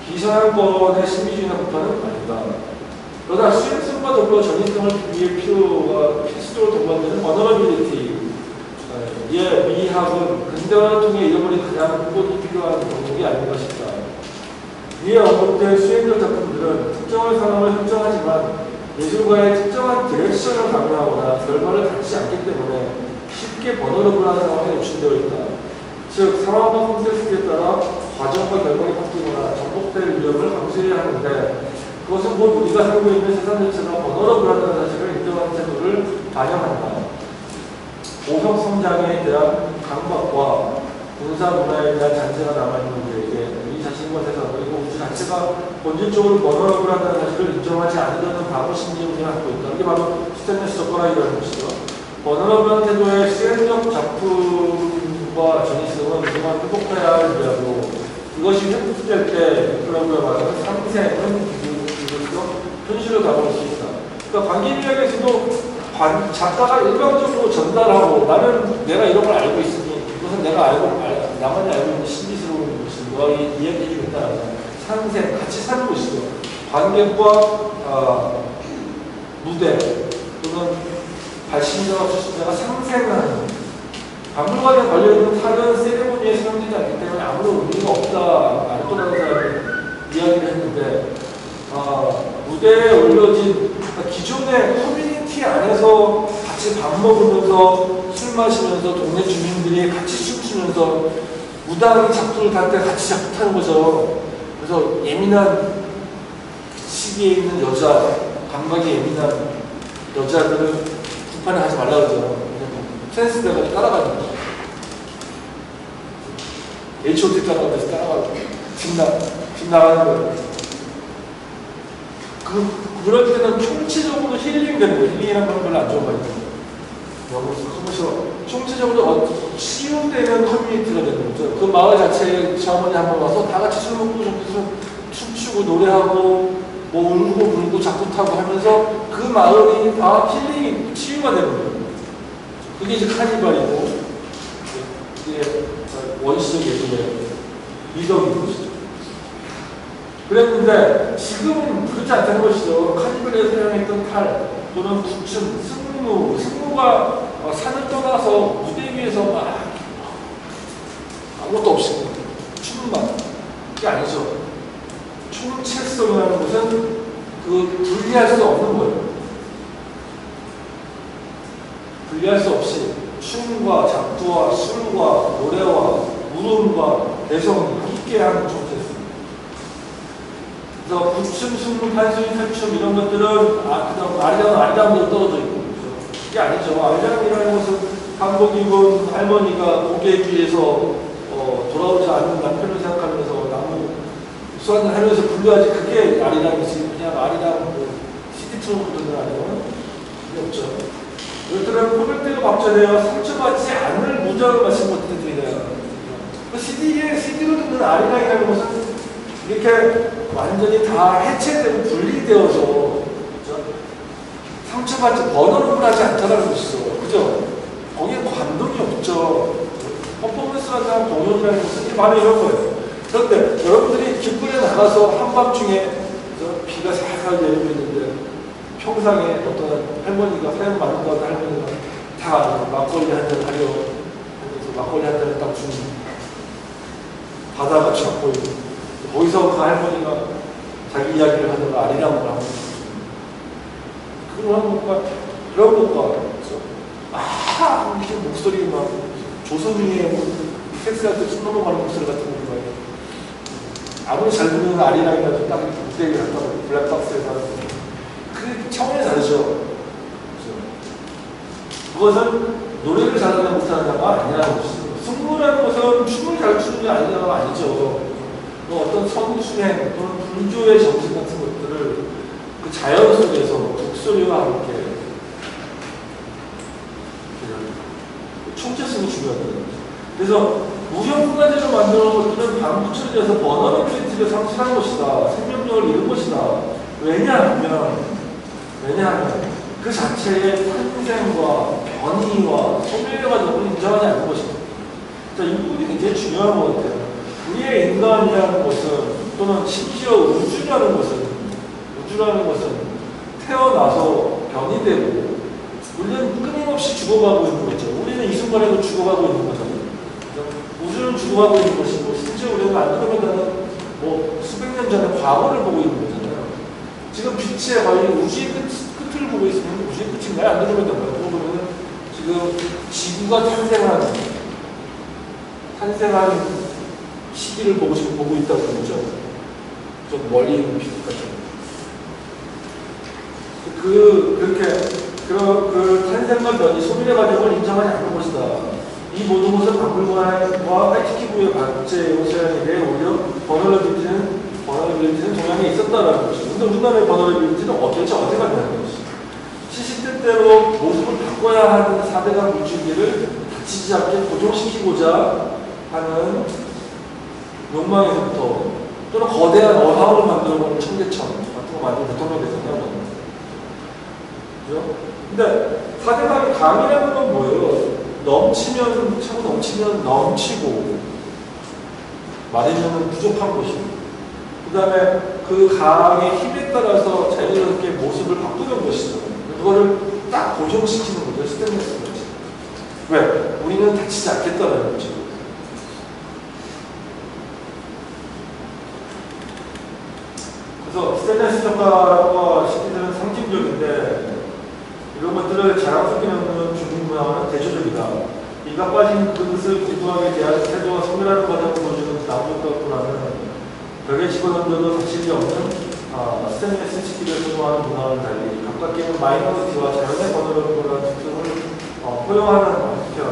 비서양권의 신비주의나 북한은 아니다. 그러나 수행성과 더불어 전인성을 위해 필수적으로 동반되는 버너러빌리티, 미학은 근대화를 통해 잃어버린 가장 꼭 필요한 경력이 아닌가 싶다. 위에 언급된 수행적 작품들은 특정한 상황을 형성하지만 예술가의 특정한 디렉션을 강요하거나 결과를 갖지 않기 때문에 쉽게 버너러블한 상황에 노출되어 있다. 즉, 상황과 콘텍스트에 따라 과정과 결과가 바뀌거나 전복될 위험을 감수해야 하는데 그것은 곧 우리가 살고 있는 세상 자체가 버너러블하다는 사실을 인정하는 태도를 반영한다. 보석 성장에 대한 강박과 군사 문화에 대한 잔재가 남아있는 우리에게 우리 자신과 세상 그리고 우주 자체가 본질적으로 버너러블하다는 사실을 인정하지 않으려는 바보 심리를 갖고 있다. 이게 바로 스탠레스 접근하기라는 것이죠. 버너러블한 태도의 수행적 작품과 전이성은 그동안 회복해야 할 일이라고 이것이 회복될 때 클럽으로 말하는 상생은 이것도 현실로 다가올 수 있다. 그러니까 관계비약에서도 작가가 일방적으로 전달하고 나는 내가 이런 걸 알고 있으니 이것은 내가 나만이 알고 있는 신비스러운 것이 너가 이야기해주겠다라는 상생, 같이 사는 것이죠. 관객과 무대 또는 발신자와 출신자가 상생하는 박물관에 걸려있는 탈은 세레모니에 사용되지 않기 때문에 아무런 의미가 없다. 아르토라는 사람이 이야기를 했는데 무대에 올려진 기존의 커뮤니티 안에서 같이 밥 먹으면서 술 마시면서 동네 주민들이 같이 춤추면서 무당이 작두를 탈 때 같이 작두 타는 거죠. 그래서 예민한 시기에 있는 여자, 감각이 예민한 여자들은 불판에 하지 말라 그러죠. 센스대가 따라가는 거죠. H.O.T 따라가면서 따라가고 집 나가는 거예요. 그럴 때는 총체적으로 힐링 되는 거예요. 힐링이라는 건 별로 안 좋은 말이에요. 너무 싫어. 총체적으로 치유되는 커뮤니티가 되는 거죠. 그 마을 자체에 시어머니 한번 와서 다 같이 술 먹고 춤추고 노래하고 뭐 울고 불고 작두 타고 하면서 그 마을이 다 힐링이 치유가 되는 거예요. 그게 이제 카니발이고 이게 원시적 예술의 미덕인 것이죠. 그랬는데 지금은 그렇지 않다는 것이죠. 카니발에서 사용했던 칼 또는 구춤, 승무가 산을 떠나서 무대 위에서 막 아무것도 없이 춤만 그게 아니죠. 총체성이라는 것은 분리할 수 없는 거예요. 분리할 수 없이 춤과 작두와 술과 노래와 물음과 내성이 함께하는 총체성. 그래서 구춤, 승무, 판소리, 탈춤 이런 것들은 그냥 아리랑으로 떨어져 있고 이게 아니죠. 아리랑이라는 것은 한복 입은 할머니가 고개 위에서 돌아오지 않는 남편을 생각하면서 나무 수완을 하면서 불러야지 그게 아리랑이지. 그냥 아리랑 CD 틀어놓는 아리랑은 그게 없죠. 이것들은 포백대가 박제되어 상처받지 않을 무장을 마신 것들이래요. CD로 듣는 아리랑이라는 것은 이렇게 완전히 다 해체되고 분리되어서 그렇죠? 상처받지 버너러블하지 않다는 것이죠. 그죠? 거기에 감동이 없죠. 퍼포먼스라는 공연이라는 것은 바로 이런 거예요. 그런데 여러분들이 길거리에 나가서 한밤중에 비가 살살 내리고 있는데 평상에 어떤 할머니가 사연 맞는 것 같은 할머니가 다 막걸리 한잔 하려 하면서 막걸리 한 잔을 딱 주는 바다가 쫙 보이고 거기서 그 할머니가 자기 이야기를 하다가 아리랑을 하고 그런 것과 이렇게 목소리 막 조선인의 섹스할 때 춤 넘어가는 목소리 같은 거예요. 아무리 잘 부르는 아리랑이라도 딱 무대 위에 갖다 놓고 블랙박스에서 하는 그 차원이 다르죠. 그것은 노래를 잘하는 못하는가 아니라는 것이죠. 승무라는 것은 춤을 잘 추는 게 아니라는 아니죠. 어떤 성수행 또는 불교의 정신 같은 것들을 그 자연 속에서 북소리와 함께 총체성이 중요하거든요. 그래서 무형문화재로 만드는 것들은 반부 처리돼서 버너러빌리티를 상실한 것이다. 생명력을 잃은 것이다. 왜냐하면 그 자체의 탄생과 변이와 소멸과 등을 인정하지 않는 것입니다. 자, 이 부분이 굉장히 중요한 것 같아요. 우리의 인간이라는 것은 또는 심지어 우주라는 것은 태어나서 변이되고 우리는 끊임없이 죽어가고 있는 거죠. 우리는 이 순간에도 죽어가고 있는 거잖아요. 우주는 죽어가고 있는 것이고 심지어 우리는 안드로메다는 수백 년 전에 과거를 보고 있는 거잖아요. 지금 빛의 거의 우주의 끝을 보고 있으면 우주의 끝인가요? 안드로메다인가요? 그거 보면 지금 지구가 탄생한 시기를 지금 보고 있다고 그러죠. 좀 멀리 있는 빛 같은. 그 탄생과 변이, 소멸의 과정을 인정하지 않는 것이다. 이 모든 것은 박물관과 IT기부의 박제 오세안에 대해 오히려 버너러빌리티는 버너러빌리티는 동양에 있었다라는 것이죠. 근데 우리나라의 버너러빌리티는 도대체 어디 갔냐는 것이죠. 시시때때로 모습을 바꿔야 하는 4대강 물줄기를 다치지 않게 고정시키고자 하는 욕망에서부터 또는 거대한 어항을 만들어보는 청계천 같은 거 만든 대통령이 됐었다는 겁니다. 그죠? 근데 4대강의 강이라는 건 뭐예요? 넘치면, 차고 넘치면 넘치고, 마르면 부족한 곳이고, 그 다음에 그 강의 힘에 따라서 자연스럽게 모습을 바꾸는 것이죠. 그거를 딱 고정시키는 거죠. 스테인리스 거지. 왜? 우리는 다치지 않겠다는 거죠. 그래서 스테인리스 젓가락과 시기들은 상징적인데 이런 것들을 자랑스럽게 넣는 중국 문화는 대조적이다. 이가 빠진 그릇을 고두하게 대한 태도와 성별하는 과정을 보여주는 나무젓가락보다는 벽에 집어던져도 사실이 없는 스테인리스 시기를 선호하는 문화와는 달리 가깝게는 마이너리티와 자연의 번호로보다는 특성을 포용하는 표현.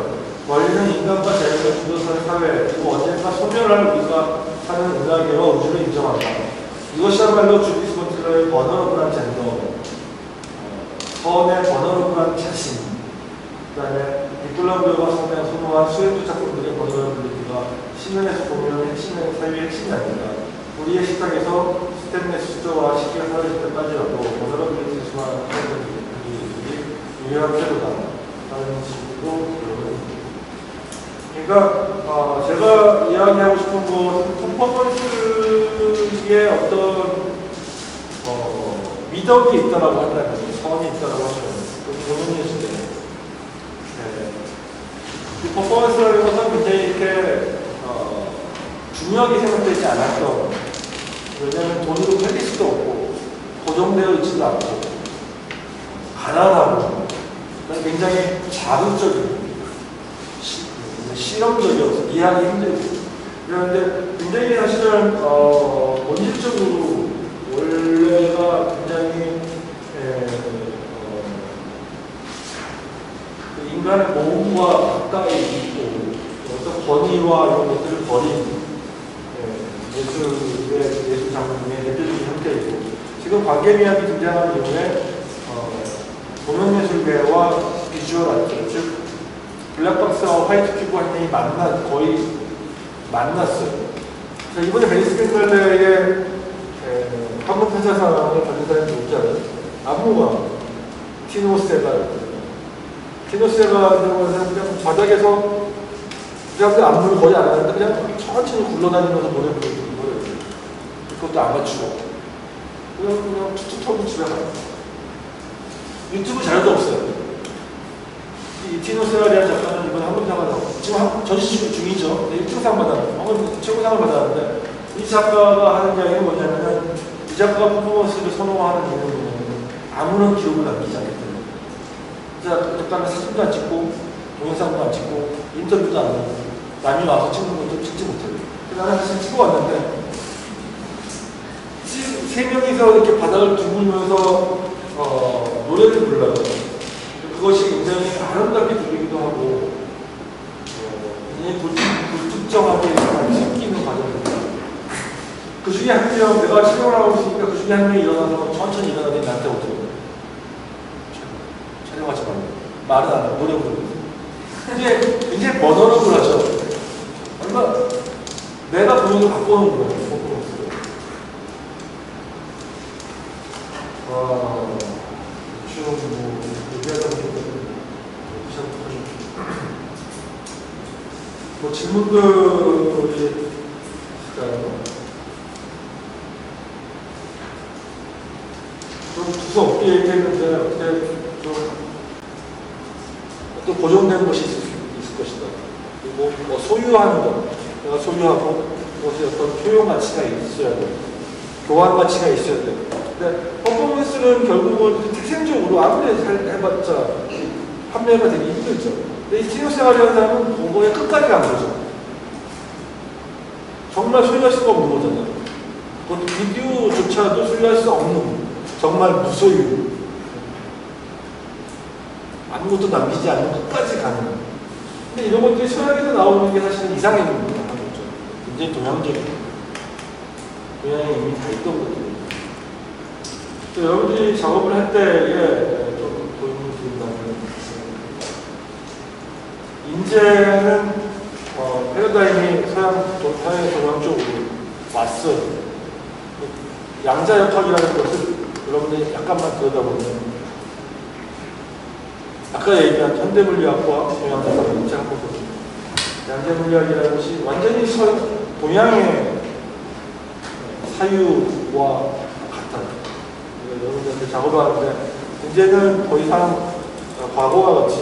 원리는 인간과 자연을 둘러싼 사회, 그리고 언젠가 소멸할 우리가 사는 은하계와 우주를 인정한다. 이것이야말로 주디스 본틀러의 번호로블한 젠더, 서원의 번호로블한 자신, 그 다음에 니콜라브레가 선호한 수행주 작품들의 번호로블리티가 신문에서 보면 핵심의 사유의 핵심이 아니다. 우리의 식탁에서 스테인리스 수저와 시계가 사라질 때까지라도 번호로블리티 수많은 사람들이 유일한 태도다 라는 식으로 여러분. 그러니까 제가 이야기하고 싶은 것은 퍼포먼스의 어떤 미덕이 있다라고 한다면, 선이 있다라고 하면 본인이 있을 때 이 퍼포먼스라는 것은 굉장히 이렇게 중요하게 생각되지 않았던, 왜냐하면 돈으로 팔릴 수도 없고 고정되어 있지도 않고 가난하고 굉장히 자극적이고 실험적이어서 이해하기 힘들고 그런데 굉장히 사실은 본질적으로 원래가 굉장히 인간의 몸과 가까이 있고 어떤 권위와 이런 것들을 버린 예술 작품의 대표적인 형태이고 지금 관계미학이 등장한 이후에 도면예술계와 비주얼 아트, 즉 블랙박스와 화이트 큐브 한명이 거의 만났어요. 자, 이번에 베니스 비엔날레의 한국 회사상을 받은 사람이 누구지 알아요? 안무가 티노세가 그냥 바닥에서 사람들 안무를 거의 안 하는데 그냥 천천히 굴러다니면서 노래 부르는 거예요. 그것도 안 맞추고 그냥 툭툭 털고 집에 가요. 유튜브 자료도 없어요. 이 티노세가 대한 작가는 이번에 한국상을 지금 전시 중이죠. 1등상 받았는데, 최고상을 받았는데, 이 작가가 하는 이야기는 뭐냐면, 이 작가가 퍼포먼스를 선호하는 이유는 뭐냐면, 아무런 기록을 남기지 않기 때문에. 이 작가는 사진도 안 찍고, 동영상도 안 찍고, 인터뷰도 안 하고, 남이 와서 찍는 것도 찍지 못해요. 그래서 나는 사실 찍어 왔는데, 세 명이서 이렇게 바닥을 두물면서, 노래를 불러요. 그것이 굉장히 아름답게 들리기도 하고 굉장히 불특정하게 생기는 과정입니다. 그 중에 한 명, 내가 촬영을 하고 있으니까 그 중에 한 명이 일어나서 천천히 일어나더니 나한테 오더라고요. 촬영하지 말고 말은 안 하고 노래 부르고 근데 굉장히 머너러블하죠. 그러니까 내가 본인을 바꿔놓은 거예요. 뭐 질문들이 있을까요? 좀 두서없게 얘기했는데 어떻게 좀 어떤 고정된 것이 있을 것이다. 그리고 뭐 소유하는 것, 내가 소유하고 그것이 어떤 효용 가치가 있어야 돼. 교환 가치가 있어야 돼. 근데 퍼포먼스는 결국은 태생적으로 아무리 잘 해봤자 판매가 되기 힘들죠. 근데 이 티노세가 하는 사람은 그거에 끝까지 간 거죠. 정말 소유할 수가 없는 거잖아요. 그것도 비디오조차도 소유할 수 없는 정말 무소유. 아무것도 남기지 않는 끝까지 가는. 근데 이런 것들이 서양에서 나오는 게 사실은 이상형입니다. 굉장히 동양적인. 동양에 이미 다 있던 것들입니다. 여러분들이 작업을 할 때에 좀 도움을 드린다면, 인제는 패러다임이 서양 동양 쪽으로 왔어요. 양자역학이라는 것을 여러분들이 약간만 들여다보면, 아까 얘기한 현대물리학과 동양사를 인지한 거거든요. 양자물리학이라는 것이 완전히 동양의 사유와 같아요. 여러분들한테 작업을 하는데, 이제는 더 이상 과거와 같이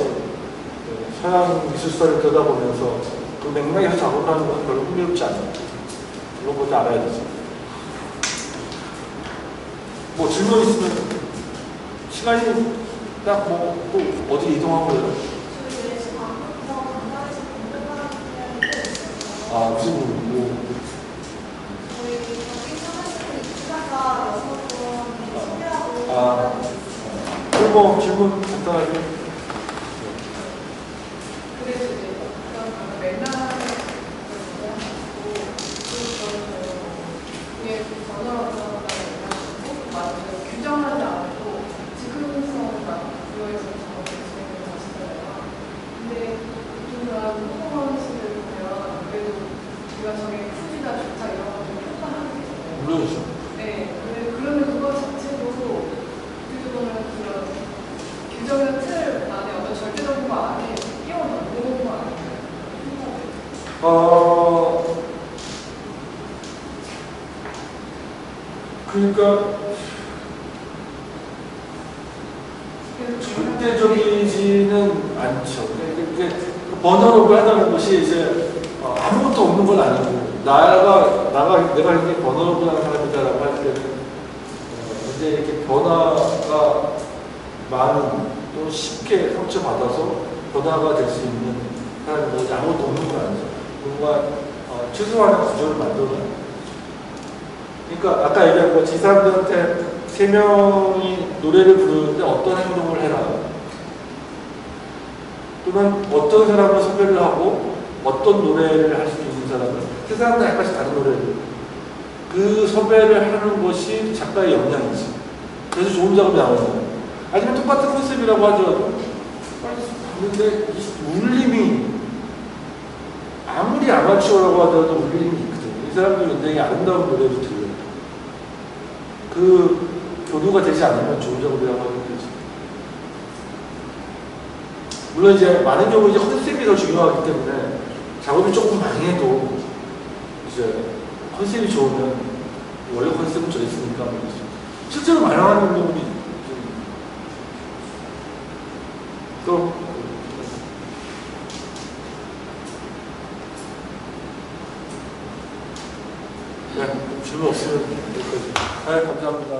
서양 미술사를 들여다보면서 그 맥락에서 작업을 하는 건 별로 흥미롭지 않아요. 이런 것도 알아야 되죠. 뭐 질문 있으면 시간이 딱 또 어디 이동하고 그래요? 아, 무슨 뭐. 그럼 뭐 질문 간단하게. 그래서 이제 그런 맥락을 이게 번호라고 규정하지 않고 즉흥성만 부여해서 작업을 진행을 하시잖아요. 근데 우리가 퍼포먼스를 보면 그래도 우리가 저게 크기다 좋다 이런 거좀 평가하는 게 있잖아요. 물론이죠. 네, 그러면 그거 자체도 어떻게 보면 그런 규정의 틀 안에 어떤 절대적인 거 안에 끼워넣는 거 아닌가요? 그러니까 절대적이지는 않죠. 이게 번호록을 한다는 것이 이제 아무것도 없는 건 아니고 내가 이렇게 번호록을 하는 사람이다라고 할 때는 이제 이렇게 변화가 많은 또 쉽게 상처받아서 변화가 될 수 있는 사람이 아무것도 없는 건 아니죠. 뭔가 최소한의 구조를 만들어내는. 그러니까 아까 얘기한 거지, 이 사람들한테 3명이 노래를 부르는데 어떤 행동을 해라. 또는 어떤 사람을 섭외를 하고 어떤 노래를 할 수 있는 사람을, 세 사람은 약간씩 다른 노래를. 그 섭외를 하는 것이 작가의 역량이지. 그래서 좋은 작업이 나오잖아요. 아니면 똑같은 컨셉이라고 하더라도 근데 이 울림이 아무리 아마추어라고 하더라도 울림이 있거든요. 이 사람들은 굉장히 아름다운 노래를 들려요. 그 교류가 되지 않으면 좋은 작업이라고 하는 거죠. 물론 이제 많은 경우 이제 컨셉이 더 중요하기 때문에 작업이 조금 망해도 이제 컨셉이 좋으면 원래 컨셉은 저 있으니까 실제로 반영하는 부분이 또 네, 질문 없으면 여기까지. 네, 감사합니다.